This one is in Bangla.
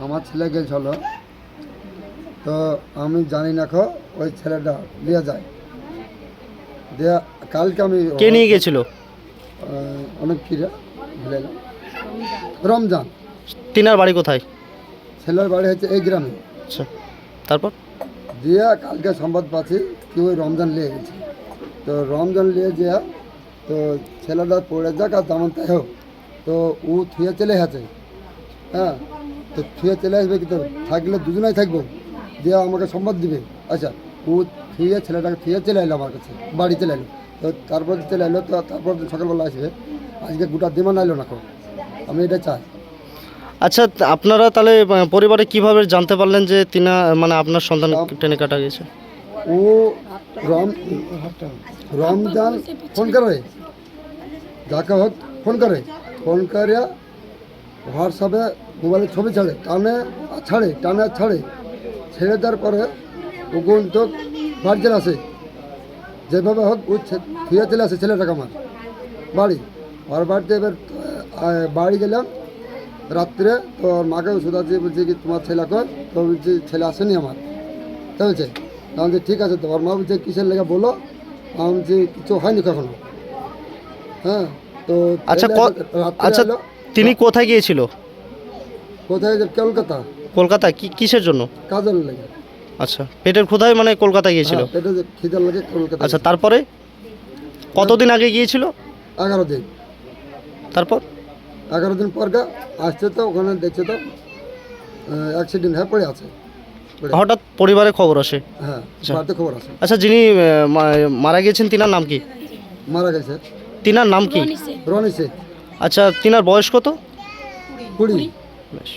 আমার ছেলে গেছিল, তো আমি জানি না ওই ছেলেটা নিয়ে যায় দিয়া। কালকে আমি কে নিয়ে গেছিল? অনেক কিরা ভুলে গেলাম। রমজান। তিনার বাড়ি কোথায়? ছেলের বাড়ি হচ্ছে এই গ্রামে। আচ্ছা, তারপর? দিয়া কালকে সংবাদ পাচ্ছি কি ওই রমজান নিয়ে গেছে। তো রমজান নিয়ে যা, তো ছেলেটা পড়ে যাক আর তেমন তাই হোক, তো ও থুয়ে চলে আছে। হ্যাঁ, তো থুয়ে চলে আসবে, কিন্তু থাকলে দুজনাই থাকবো, দিয়ে আমাকে সংবাদ দিবে। আচ্ছা, ও থুয়ে ছেলেটাকে থুয়ে চলে এলো আমার কাছে, বাড়ি চলে এলো। তো তারপর চলে এলো, তো তারপর সকালবেলা আসবে। আজকে গোটা দিমান আইলো না, আমি এটা চাই। আচ্ছা, আপনারা তাহলে পরিবারে কিভাবে জানতে পারলেন যে তিনা মানে আপনার সন্তান ট্রেনে কাটা গেছে? ও রমজান ফোন করে, যাকে হোক ফোন করে, ফোন করে হোয়াটসঅ্যাপে মোবাইলে ছবি ছাড়ে, টানে ছেড়ে দেওয়ার পরে ও কিন্তু বাড়িতে আসে। যেভাবে হোক ও ফিরে চলে আসে ছেলেটাকে আমার বাড়ি। আর বাড়িতে এবার বাড়ি গেলাম রাত্রে, তো মাকে শুধাচ্ছি, বলছি কি তোমার ছেলে কই? তো বলছি ছেলে আসেনি আমার। তো বলছে, আমি বলছি ঠিক আছে। তো ওর মা বলছে কিসের লেগে বলো? আমি বলছি কিছু হয়নি কখনো। হ্যাঁ, তো আচ্ছা, রাত্রে আচ্ছা, এলো। তিনি কোথায় গিয়েছিল? কোথায় যে? কলকাতা। কলকাতা? কিসের জন্য? কাজের লেগে। আচ্ছা, পেটের ক্ষুধায় মানে কলকাতায় গিয়েছিল? হ্যাঁ, এটা যে খিদার লাগে কলকাতা। আচ্ছা, তারপরে কতদিন আগে গিয়েছিল? 11 দিন। তারপর 11 দিন পর আসছে, তো ওখানে দেখছে তো অ্যাক্সিডেন্ট হয়ে পড়ে আছে। হঠাৎ পরিবারে খবর আসে? হ্যাঁ, বাড়িতে খবর আছে। আচ্ছা, যিনি মারা গেছেন তিনার নাম কি? মারা গেছে তিনার নাম কি? রনি শেখ। আচ্ছা, তিনার বয়স কত? 20। বেশ।